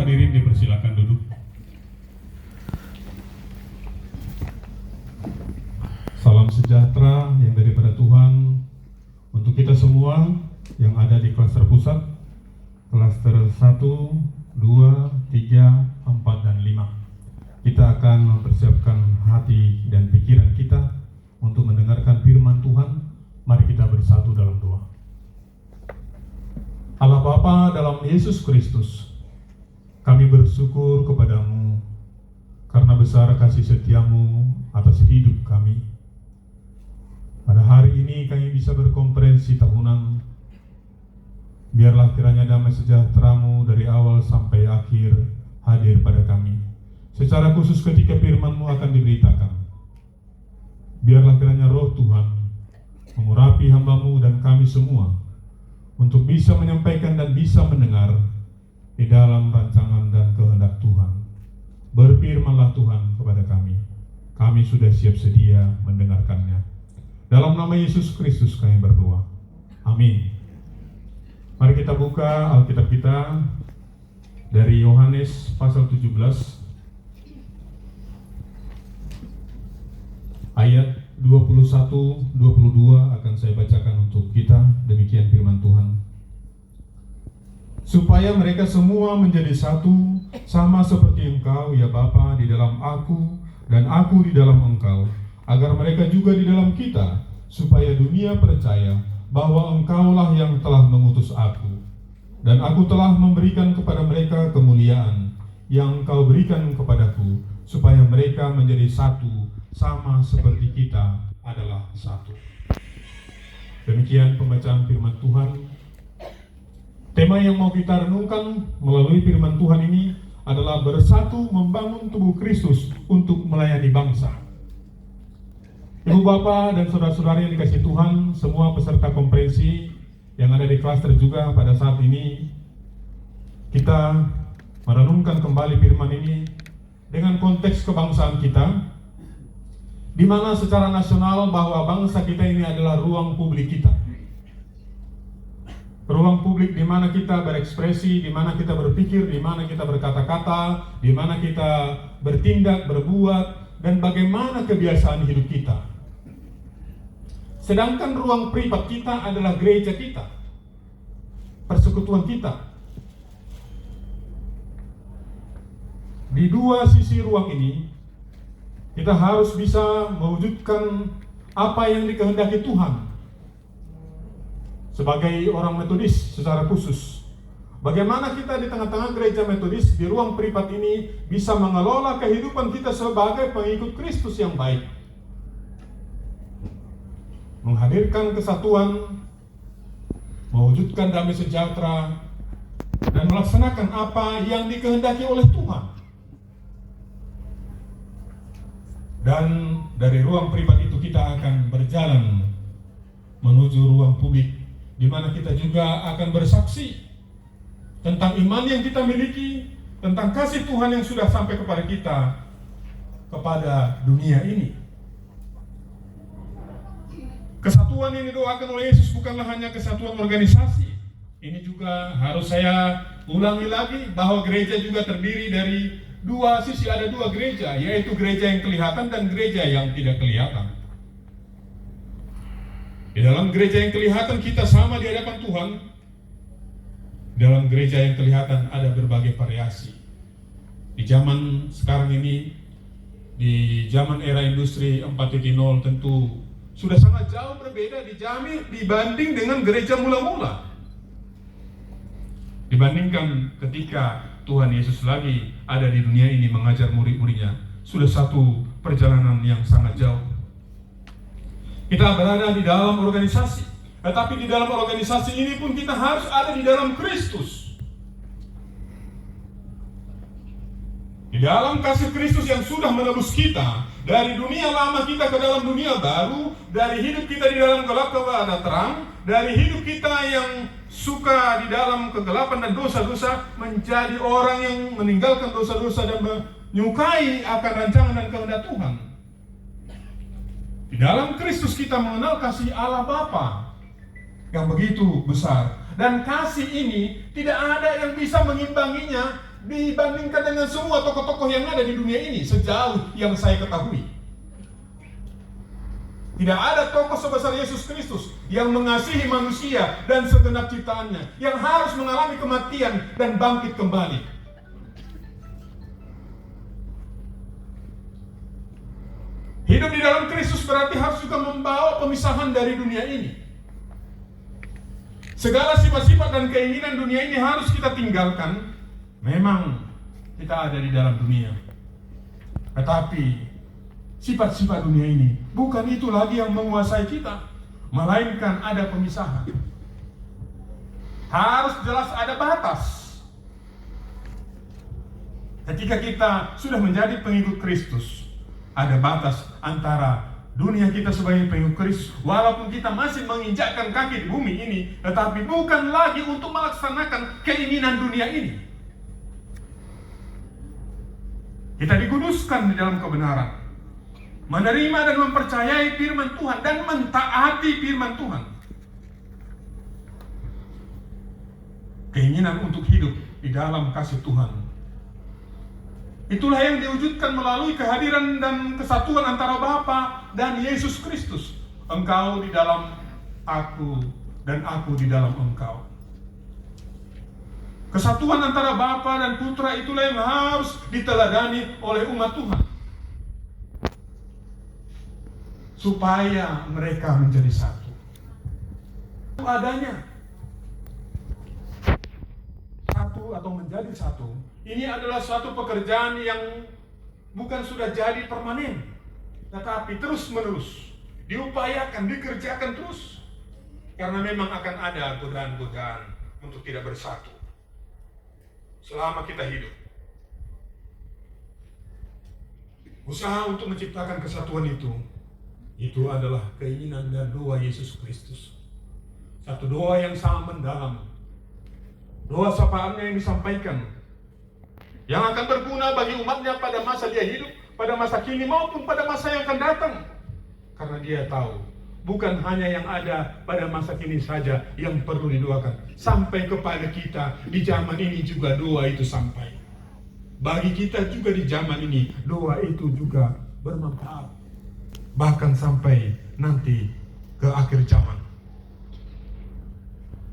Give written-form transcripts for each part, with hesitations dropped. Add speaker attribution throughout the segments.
Speaker 1: hadirin dipersilakan duduk. Salam sejahtera yang daripada Tuhan untuk kita semua yang ada di klaster pusat, klaster 1, 2, 3, 4, dan 5. Kita akan mempersiapkan hati dan pikiran kita untuk mendengarkan firman Tuhan. Mari kita bersatu dalam doa. Allah Bapa, dalam Yesus Kristus, kami bersyukur kepadamu karena besar kasih setiamu atas hidup kami. Pada hari ini kami bisa berkonferensi tahunan. Biarlah kiranya damai sejahtera-Mu dari awal sampai akhir hadir pada kami. Secara khusus ketika firman-Mu akan diberitakan. Biarlah kiranya Roh Tuhan mengurapi hamba-Mu dan kami semua untuk bisa menyampaikan dan bisa mendengar di dalam rancangan dan kehendak Tuhan. Berfirmanlah Tuhan kepada kami. Kami sudah siap sedia mendengarkannya. Dalam nama Yesus Kristus kami berdoa. Amin. Mari kita buka Alkitab kita dari Yohanes pasal 17 ayat 21-22 akan saya bacakan untuk kita. Demikian firman Tuhan. Supaya mereka semua menjadi satu, sama seperti Engkau ya Bapa di dalam aku dan aku di dalam Engkau, agar mereka juga di dalam kita, supaya dunia percaya bahwa Engkaulah yang telah mengutus aku, dan aku telah memberikan kepada mereka kemuliaan yang Engkau berikan kepadaku, supaya mereka menjadi satu, sama seperti kita adalah satu. Demikian pembacaan firman Tuhan. Tema yang mau kita renungkan melalui firman Tuhan ini adalah bersatu membangun tubuh Kristus untuk melayani bangsa. Ibu Bapak dan saudara-saudari yang dikasihi Tuhan, semua peserta konferensi yang ada di klaster juga pada saat ini, kita merenungkan kembali firman ini dengan konteks kebangsaan kita, di mana secara nasional bahwa bangsa kita ini adalah ruang publik kita. Ruang publik di mana kita berekspresi, di mana kita berpikir, di mana kita berkata-kata, di mana kita bertindak, berbuat, dan bagaimana kebiasaan hidup kita. Sedangkan ruang privat kita adalah gereja kita, persekutuan kita. Di dua sisi ruang ini, kita harus bisa mewujudkan apa yang dikehendaki Tuhan. Sebagai orang Metodis secara khusus, bagaimana kita di tengah-tengah gereja Metodis di ruang privat ini bisa mengelola kehidupan kita sebagai pengikut Kristus yang baik, menghadirkan kesatuan, mewujudkan damai sejahtera, dan melaksanakan apa yang dikehendaki oleh Tuhan. Dan dari ruang privat itu kita akan berjalan menuju ruang publik, di mana kita juga akan bersaksi tentang iman yang kita miliki, tentang kasih Tuhan yang sudah sampai kepada kita, kepada dunia ini. Kesatuan yang didoakan oleh Yesus bukanlah hanya kesatuan organisasi. Ini juga harus saya ulangi lagi bahwa gereja juga terdiri dari dua sisi, ada dua gereja, yaitu gereja yang kelihatan dan gereja yang tidak kelihatan. Di dalam gereja yang kelihatan kita sama di hadapan Tuhan. Dalam gereja yang kelihatan ada berbagai variasi. Di zaman sekarang ini, di zaman era industri 4.0 tentu sudah sangat jauh berbeda dibanding dengan gereja mula-mula. Dibandingkan ketika Tuhan Yesus lagi ada di dunia ini mengajar murid-muridnya, sudah satu perjalanan yang sangat jauh. Kita berada di dalam organisasi, tetapi di dalam organisasi ini pun kita harus ada di dalam Kristus. Di dalam kasih Kristus yang sudah menebus kita dari dunia lama kita ke dalam dunia baru, dari hidup kita di dalam gelap kepada terang, dari hidup kita yang suka di dalam kegelapan dan dosa-dosa menjadi orang yang meninggalkan dosa-dosa dan menyukai akan rancangan dan kehendak Tuhan. Di dalam Kristus kita mengenal kasih Allah Bapa yang begitu besar. Dan kasih ini tidak ada yang bisa mengimbanginya dibandingkan dengan semua tokoh-tokoh yang ada di dunia ini sejauh yang saya ketahui. Tidak ada tokoh sebesar Yesus Kristus yang mengasihi manusia dan segenap ciptaannya, yang harus mengalami kematian dan bangkit kembali. Hidup di dalam Kristus berarti harus juga membawa pemisahan dari dunia ini. Segala sifat-sifat dan keinginan dunia ini harus kita tinggalkan. Memang kita ada di dalam dunia, tetapi sifat-sifat dunia ini bukan itu lagi yang menguasai kita, melainkan ada pemisahan. Harus jelas ada batas. Ketika kita sudah menjadi pengikut Kristus, ada batas antara dunia kita sebagai pengikut Kristus, walaupun kita masih menginjakkan kaki di bumi ini, tetapi bukan lagi untuk melaksanakan keinginan dunia ini. Kita dikuduskan di dalam kebenaran, menerima dan mempercayai firman Tuhan dan mentaati firman Tuhan. Keinginan untuk hidup di dalam kasih Tuhan, itulah yang diwujudkan melalui kehadiran dan kesatuan antara Bapa dan Yesus Kristus. Engkau di dalam aku dan aku di dalam engkau. Kesatuan antara Bapa dan Putra itulah yang harus diteladani oleh umat Tuhan, supaya mereka menjadi satu. Adanya satu atau menjadi satu, ini adalah suatu pekerjaan yang bukan sudah jadi permanen, tetapi terus menerus diupayakan, dikerjakan terus, karena memang akan ada godaan-godaan untuk tidak bersatu selama kita hidup. Usaha untuk menciptakan kesatuan itu adalah keinginan dan doa Yesus Kristus. Satu doa yang sangat mendalam, doa sapaannya yang disampaikan, yang akan berguna bagi umatnya pada masa dia hidup, pada masa kini maupun pada masa yang akan datang. Karena dia tahu, bukan hanya yang ada pada masa kini saja yang perlu didoakan, sampai kepada kita di zaman ini juga doa itu sampai. Bagi kita juga di zaman ini, doa itu juga bermanfaat, bahkan sampai nanti ke akhir zaman.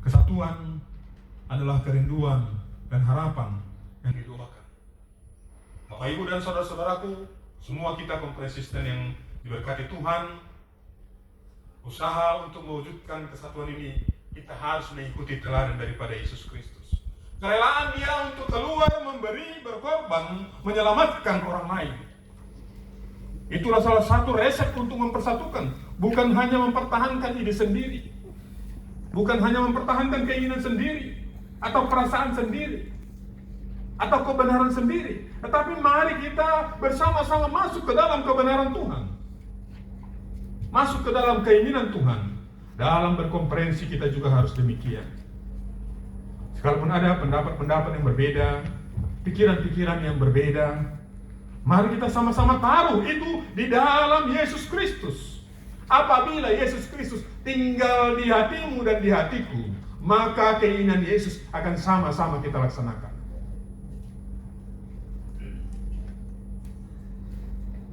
Speaker 1: Kesatuan adalah kerinduan dan harapan yang didoakan. Bapak, Ibu, dan saudara-saudaraku, semua kita konsisten yang diberkati Tuhan, usaha untuk mewujudkan kesatuan ini, kita harus mengikuti teladan daripada Yesus Kristus. Kerelaan dia untuk keluar, memberi, berkorban, menyelamatkan orang lain. Itulah salah satu resep untuk mempersatukan, bukan hanya mempertahankan ide sendiri, bukan hanya mempertahankan keinginan sendiri, atau perasaan sendiri, atau kebenaran sendiri, tetapi mari kita bersama-sama masuk ke dalam kebenaran Tuhan, masuk ke dalam keinginan Tuhan. Dalam berkonferensi kita juga harus demikian. Sekalipun ada pendapat-pendapat yang berbeda, pikiran-pikiran yang berbeda, mari kita sama-sama taruh itu di dalam Yesus Kristus. Apabila Yesus Kristus tinggal di hatimu dan di hatiku, maka keinginan Yesus akan sama-sama kita laksanakan.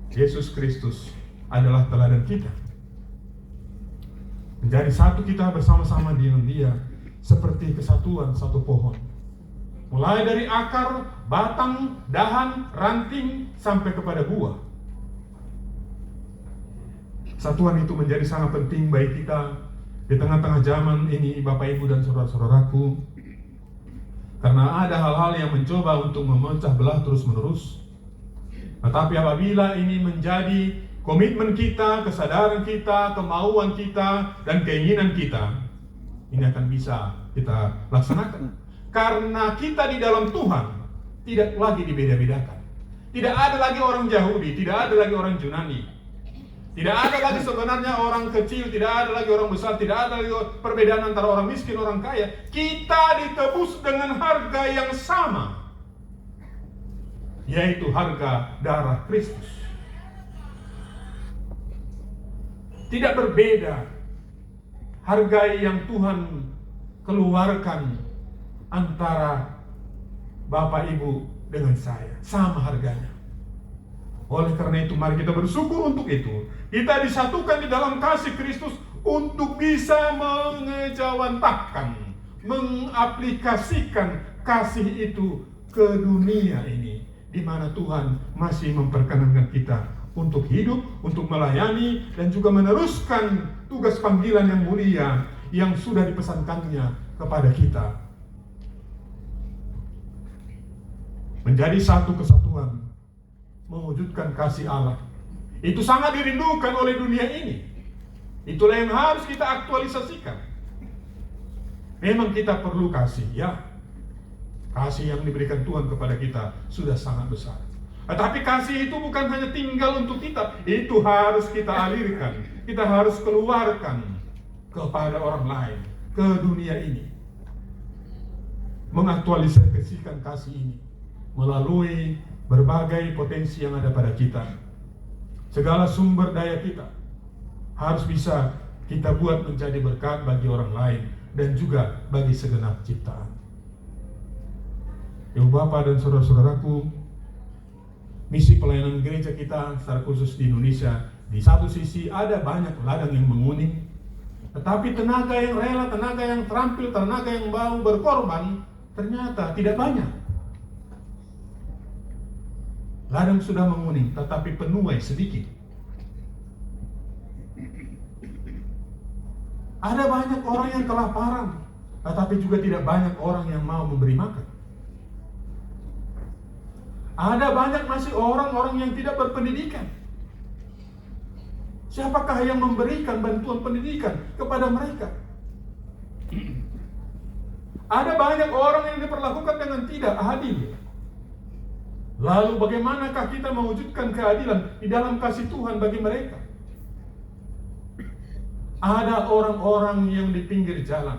Speaker 1: Yesus Kristus adalah teladan kita. Menjadi satu kita bersama-sama dengan Dia, seperti kesatuan satu pohon. Mulai dari akar, batang, dahan, ranting, sampai kepada buah. Kesatuan itu menjadi sangat penting bagi kita di tengah-tengah zaman ini, Bapak, Ibu, dan saudara-saudaraku. Karena ada hal-hal yang mencoba untuk memecah belah terus-menerus. Tetapi apabila ini menjadi komitmen kita, kesadaran kita, kemauan kita, dan keinginan kita, ini akan bisa kita laksanakan. Karena kita di dalam Tuhan tidak lagi dibeda-bedakan. Tidak ada lagi orang Yahudi, tidak ada lagi orang Yunani, tidak ada lagi sebenarnya orang kecil, tidak ada lagi orang besar, tidak ada lagi perbedaan antara orang miskin, orang kaya. Kita ditebus dengan harga yang sama, yaitu harga darah Kristus. Tidak berbeda harga yang Tuhan keluarkan antara Bapak Ibu dengan saya, sama harganya. Oleh karena itu mari kita bersyukur untuk itu. Kita disatukan di dalam kasih Kristus untuk bisa mengejawantahkan, mengaplikasikan kasih itu ke dunia ini, di mana Tuhan masih memperkenankan kita untuk hidup, untuk melayani, dan juga meneruskan tugas panggilan yang mulia yang sudah dipesankannya kepada kita. Menjadi satu kesatuan, mewujudkan kasih Allah. Itu sangat dirindukan oleh dunia ini. Itulah yang harus kita aktualisasikan. Memang kita perlu kasih, ya. Kasih yang diberikan Tuhan kepada kita sudah sangat besar. Tetapi kasih itu bukan hanya tinggal untuk kita. Itu harus kita alirkan. Kita harus keluarkan kepada orang lain, ke dunia ini. Mengaktualisasikan kasih ini melalui berbagai potensi yang ada pada kita. Segala sumber daya kita harus bisa kita buat menjadi berkat bagi orang lain dan juga bagi segenap ciptaan. Ibu Bapak dan saudara-saudaraku, misi pelayanan gereja kita secara khusus di Indonesia, di satu sisi ada banyak ladang yang menguning, tetapi tenaga yang rela, tenaga yang terampil, tenaga yang mau berkorban ternyata tidak banyak. Ladang sudah menguning, tetapi penuai sedikit. Ada banyak orang yang kelaparan, tetapi juga tidak banyak orang yang mau memberi makan. Ada banyak masih orang-orang yang tidak berpendidikan. Siapakah yang memberikan bantuan pendidikan kepada mereka? Ada banyak orang yang diperlakukan dengan tidak adil. Lalu bagaimanakah kita mewujudkan keadilan di dalam kasih Tuhan bagi mereka? Ada orang-orang yang di pinggir jalan,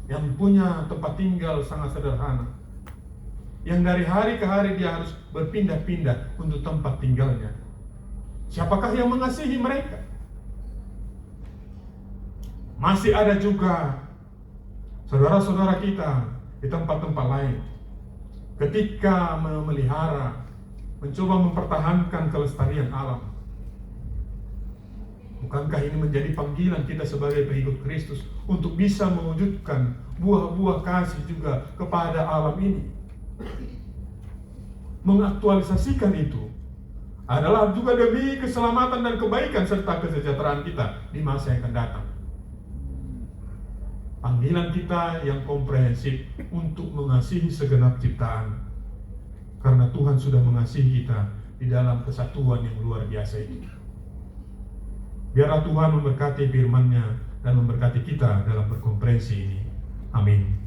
Speaker 1: yang punya tempat tinggal sangat sederhana, yang dari hari ke hari dia harus berpindah-pindah untuk tempat tinggalnya. Siapakah yang mengasihi mereka? Masih ada juga saudara-saudara kita di tempat-tempat lain, ketika memelihara, mencoba mempertahankan kelestarian alam. Bukankah ini menjadi panggilan kita sebagai pengikut Kristus untuk bisa mewujudkan buah-buah kasih juga kepada alam ini? Mengaktualisasikan itu adalah juga demi keselamatan dan kebaikan serta kesejahteraan kita di masa yang akan datang. Panggilan kita yang komprehensif untuk mengasihi segenap ciptaan, karena Tuhan sudah mengasihi kita di dalam kesatuan yang luar biasa ini. Biarlah Tuhan memberkati firman-Nya dan memberkati kita dalam berkomprehensif ini. Amin.